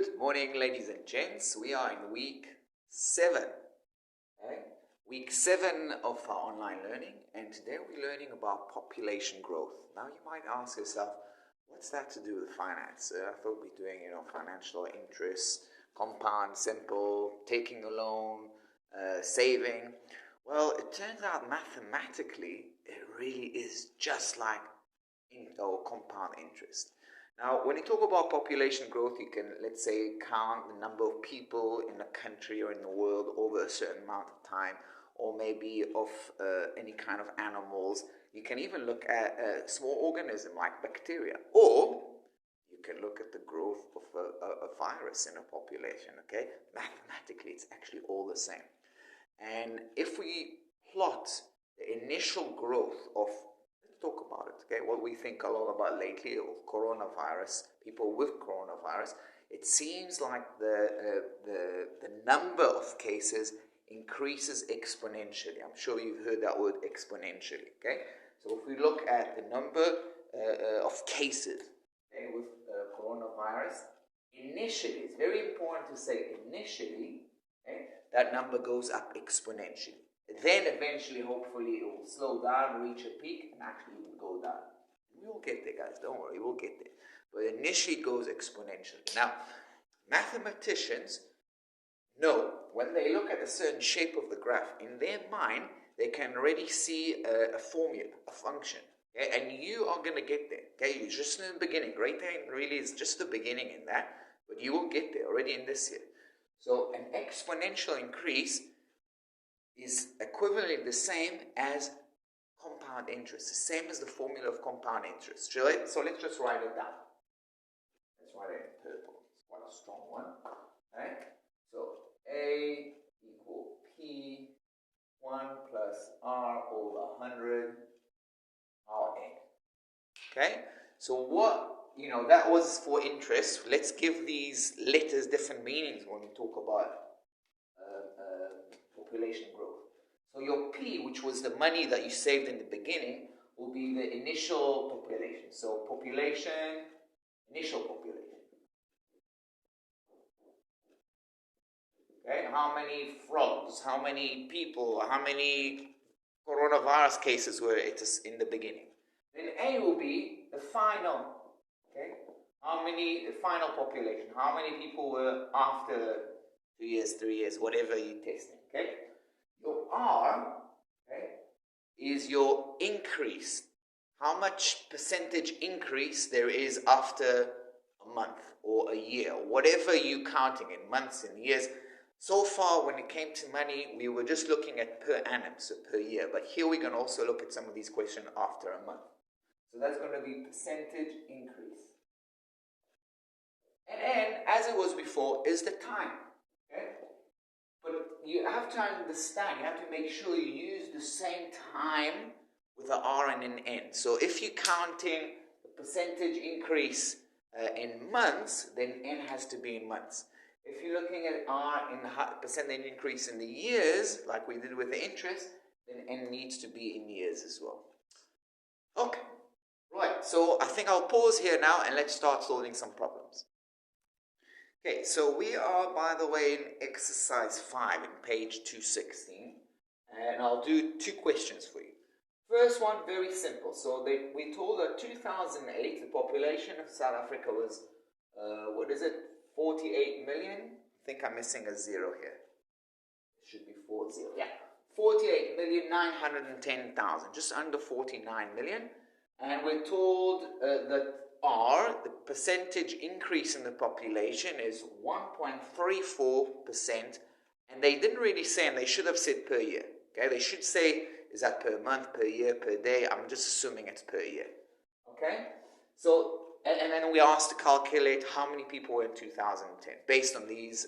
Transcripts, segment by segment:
Good morning, ladies and gents. We are in week 7. Okay? Week 7 of our online learning, and today we're learning about population growth. Now you might ask yourself, what's that to do with finance? I thought we'd be doing, financial interest, compound, simple, taking a loan, saving. Well, it turns out mathematically, it really is just like compound interest. Now, when you talk about population growth, you can, let's say, count the number of people in a country or in the world over a certain amount of time, or maybe of any kind of animals. You can even look at a small organism like bacteria, or you can look at the growth of a virus in a population, okay? Mathematically, it's actually all the same. And if we plot the initial growth of, let's talk about it, okay, what we think a lot about lately of coronavirus, people with coronavirus, it seems like the number of cases increases exponentially. I'm sure you've heard that word exponentially, okay? So if we look at the number of cases, okay, with coronavirus, initially, it's very important to say initially, okay, that number goes up exponentially. Then eventually, hopefully, it will slow down, reach a peak, and actually it will go down. We will get there, guys. Don't worry, we'll get there. But initially, it goes exponentially. Now, mathematicians know when they look at a certain shape of the graph, in their mind, they can already see a formula, a function. Okay? And you are going to get there. Okay? You're just in the beginning. Great thing really is just the beginning in that. But you will get there already in this year. So an exponential increase is equivalently the same as compound interest, the same as the formula of compound interest. So let's just write it down. Let's write it in purple. It's quite a strong one. Okay? So A equal P 1 plus R over 100 Rn. Okay? So what, that was for interest. Let's give these letters different meanings when we talk about population growth. So your P, which was the money that you saved in the beginning, will be the initial population. So population, initial population. Okay, how many frogs, how many people, how many coronavirus cases were it in the beginning. Then A will be the final, okay, the final population, how many people were after 2 years, 3 years, whatever you're testing, okay? Your R, okay, is your increase. How much percentage increase there is after a month or a year, whatever you're counting in months and years. So far, when it came to money, we were just looking at per annum, so per year. But here we're going to also look at some of these questions after a month. So that's going to be percentage increase. And then, as it was before, is the time. Okay? But you have to understand, you have to make sure you use the same time with an R and an N. So if you're counting the percentage increase in months, then N has to be in months. If you're looking at R in percentage increase in the years, like we did with the interest, then N needs to be in years as well. Okay, right, so I think I'll pause here now and let's start solving some problems. Okay, so we are, by the way, in exercise 5 in page 216, and I'll do 2 questions for you. First one, very simple. So we told that 2008, the population of South Africa was, 48 million? I think I'm missing a 0 here. It should be 40. Yeah. 48,910,000, just under 49 million. And we're told that R, the percentage increase in the population, is 1.34%. And they didn't really say, and they should have said per year. Okay, they should say, is that per month, per year, per day? I'm just assuming it's per year. Okay? So, and then we asked to calculate how many people were in 2010 based on these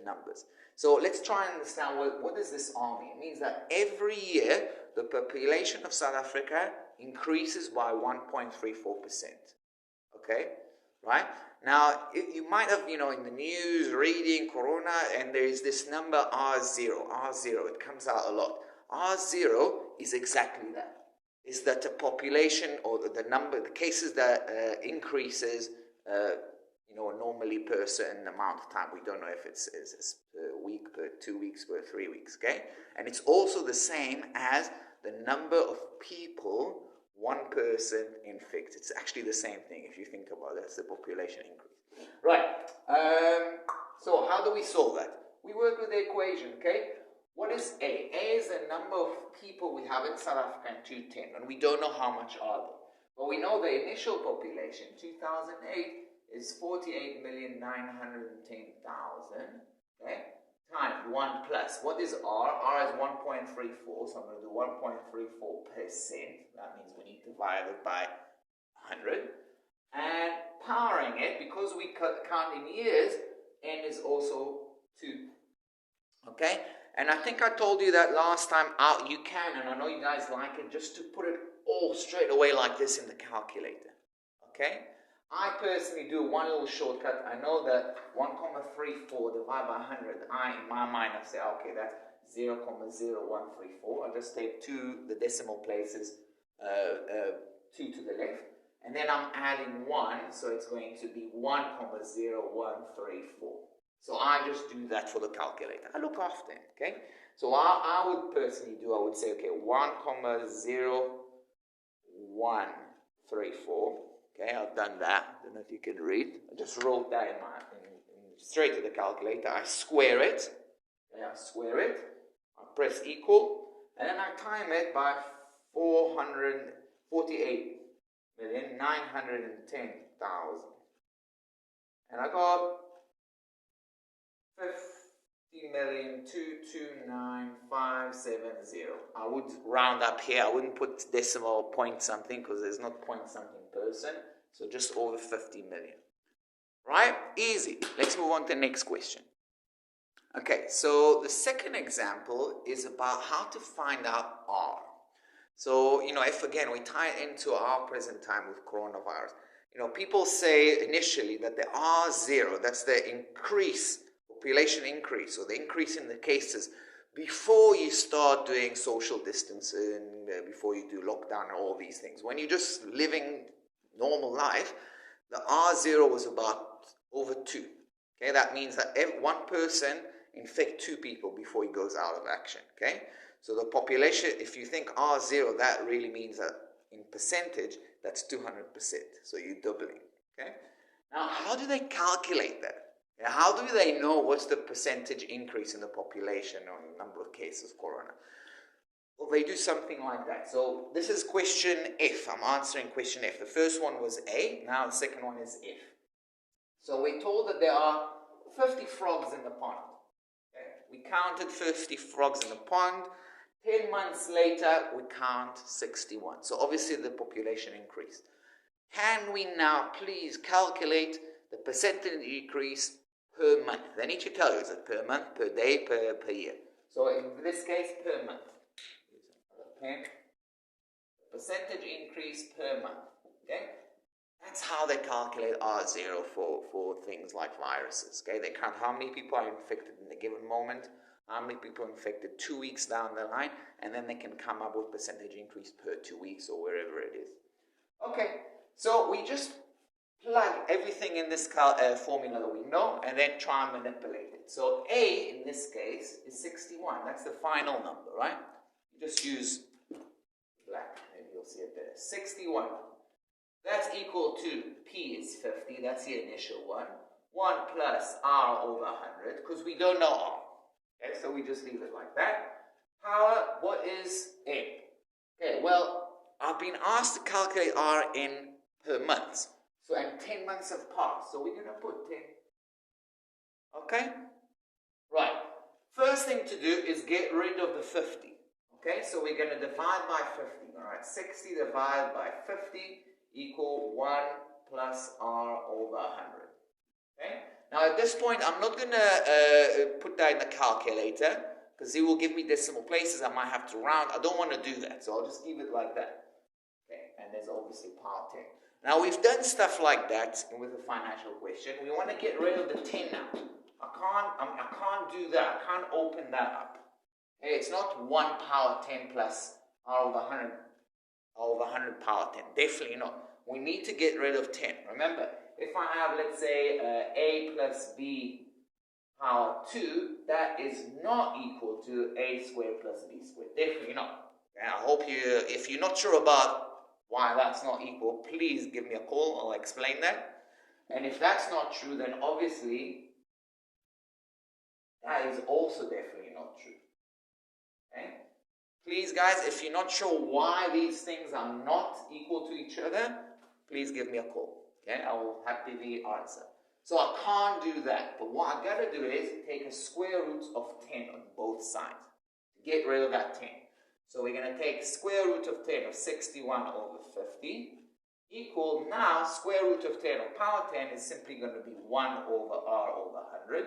numbers. So let's try and understand what does this all mean? It means that every year the population of South Africa increases by 1.34%. Okay? Right? Now, you might have, in the news, reading Corona, and there is this number R0. R0, it comes out a lot. R0 is exactly that. Is that the population or the number, the cases that increases, normally per certain amount of time. We don't know if it's per week, per 2 weeks, per 3 weeks, okay? And it's also the same as the number of people one person infects. It's actually the same thing if you think about it. It's the population increase. Right. So how do we solve that? We work with the equation, okay? What is A? A is the number of people we have in South Africa in 2010, and we don't know how much are they. But we know the initial population, 2008, is 48,910,000, okay? Times 1 plus. What is R? R is 1.34, so I'm going to do 1.34%. That means we need to divide it by 100. And powering it, because we count in years, N is also 2. Okay? And I think I told you that last time out. You can, and I know you guys like it, just to put it all straight away like this in the calculator. Okay? I personally do one little shortcut. I know that 1,34 divided by 100. In my mind, I say, okay, that's 0,0134. I just take the decimal places, 2 to the left. And then I'm adding 1, so it's going to be 1,0134. So I just do that for the calculator. I look after it, okay? So I would personally do, I would say, okay, 1,0134. Okay, I've done that. I don't know if you can read. I just wrote that in straight to the calculator. I square it. Okay, I square it. I press equal. And then I time it by 448,910,000. And I got 50,229,570. I would round up here. I wouldn't put decimal point something because there's not point something person. So just over 50 million. Right? Easy. Let's move on to the next question. Okay, so the second example is about how to find out R. So, if again we tie it into our present time with coronavirus, people say initially that the R0, that's the population increase, or the increase in the cases before you start doing social distancing, before you do lockdown and all these things. When you're just living normal life, the R0 was about over 2. Okay, that means that one person infects 2 people before he goes out of action. Okay, so the population, if you think R0, that really means that in percentage, that's 200%. So you're doubling. Okay, now how do they calculate that? How do they know what's the percentage increase in the population or number of cases of corona? Well, they do something like that. So this is question F. I'm answering question F. The first one was A. Now the second one is F. So we're told that there are 50 frogs in the pond. Okay? We counted 50 frogs in the pond. 10 months later, we count 61. So obviously the population increased. Can we now please calculate the percentage increase per month? They need to tell you, is it per month, per day, per year? So in this case, per month. Okay. Percentage increase per month. Okay. That's how they calculate R0 for things like viruses. Okay. They count how many people are infected in a given moment, how many people are infected 2 weeks down the line, and then they can come up with percentage increase per 2 weeks or wherever it is. Okay. So we just plug everything in this formula that we know and then try and manipulate it. So A in this case is 61. That's the final number, right? You just use black, maybe you'll see it there. 61. That's equal to P is 50. That's the initial one. 1 plus R over 100, because we don't know R. Okay, so we just leave it like that. Power, what is N? Okay, well, I've been asked to calculate R in per months. So, and 10 months have passed. So we're going to put 10. Okay? Right. First thing to do is get rid of the 50. Okay, so we're going to divide by 50. All right, 60 divided by 50 equal 1 plus R over 100. Okay? Now at this point, I'm not going to put that in the calculator because it will give me decimal places. I might have to round. I don't want to do that, so I'll just leave it like that. Okay, and there's obviously power 10. Now we've done stuff like that with a financial question. We want to get rid of the 10 now. I can't do that. I can't open that up. Okay, it's not 1 power 10 plus R over 100 power 10. Definitely not. We need to get rid of 10. Remember, if I have, let's say, a plus b power 2, that is not equal to a squared plus b squared. Definitely not. And I hope if you're not sure about why that's not equal, please give me a call. I'll explain that. And if that's not true, then obviously that is also definitely not true. Okay? Please, guys, if you're not sure why these things are not equal to each other, please give me a call. Okay? I will happily answer. So I can't do that. But what I've got to do is take a square root of 10 on both sides. Get rid of that 10. So we're going to take square root of 10 of 61 over 50 equal, now square root of 10 of power 10 is simply going to be 1 over r over 100.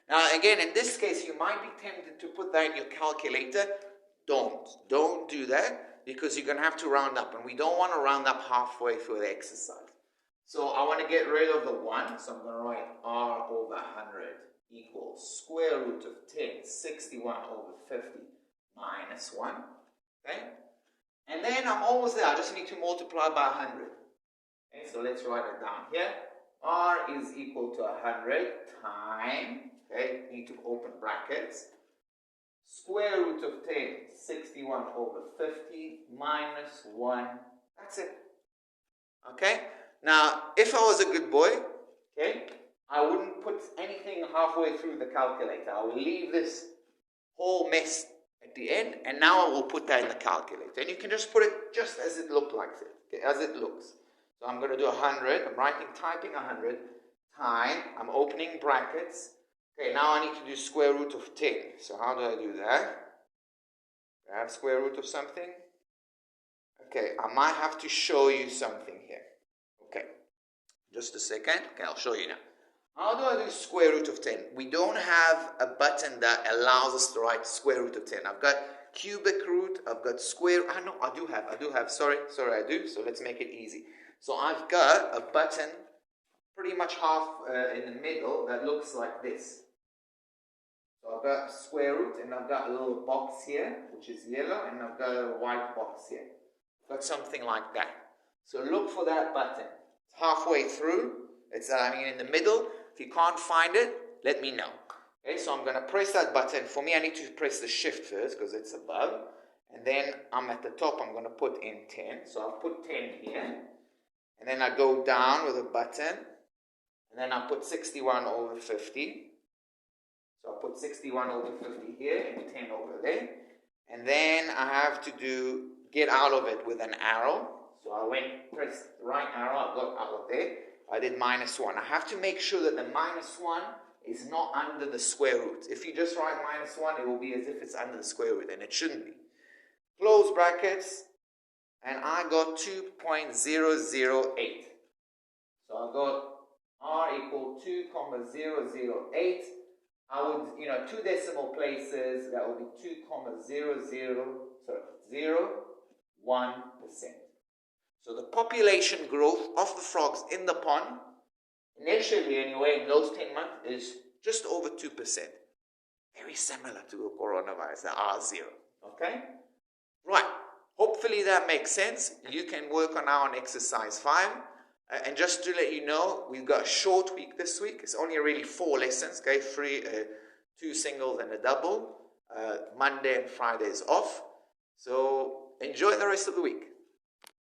Now again, in this case, you might be tempted to put that in your calculator. Don't do that, because you're going to have to round up, and we don't want to round up halfway through the exercise. So I want to get rid of the 1, so I'm going to write r over 100 equals square root of 10, 61 over 50 minus 1. Okay? And then I'm almost there. I just need to multiply by 100. Okay, so let's write it down here. R is equal to 100 times, okay, need to open brackets, square root of 10, 61 over 50 minus 1. That's it. Okay? Now, if I was a good boy, okay, I wouldn't put anything halfway through the calculator. I will leave this whole mess at the end, and now I will put that in the calculator. And you can just put it just as it looks like it, okay, as it looks. So I'm going to do 100. I'm typing 100 times. I'm opening brackets. Okay, now I need to do square root of 10. So how do I do that? I have square root of something. Okay, I might have to show you something here. Okay, just a second. Okay, I'll show you now. How do I do square root of 10? We don't have a button that allows us to write square root of 10. I've got cubic root, I've got square, no, I do have, sorry, I do, so let's make it easy. So I've got a button pretty much half in the middle that looks like this. So I've got square root, and I've got a little box here, which is yellow, and I've got a white box here. I've got something like that. So look for that button. It's halfway through, it's in the middle. If you can't find it, let me know. Okay, so I'm going to press that button. For me, I need to press the shift first because it's above. And then I'm at the top, I'm going to put in 10. So I'll put 10 here. And then I go down with a button. And then I put 61 over 50. So I'll put 61 over 50 here and 10 over there. And then I have to get out of it with an arrow. So I pressed the right arrow, I got out of there. I did minus 1. I have to make sure that the minus 1 is not under the square root. If you just write minus 1, it will be as if it's under the square root, and it shouldn't be. Close brackets, and I got 2.008. So I got r equal 2,008. I would, 2 decimal places, that would be 2,001%. So the population growth of the frogs in the pond, initially anyway, in those 10 months, is just over 2%. Very similar to the coronavirus, the R0. Okay? Right. Hopefully that makes sense. You can work on now on exercise 5. And just to let you know, we've got a short week this week. It's only really 4 lessons, okay? 2 singles and a double. Monday and Friday is off. So enjoy the rest of the week.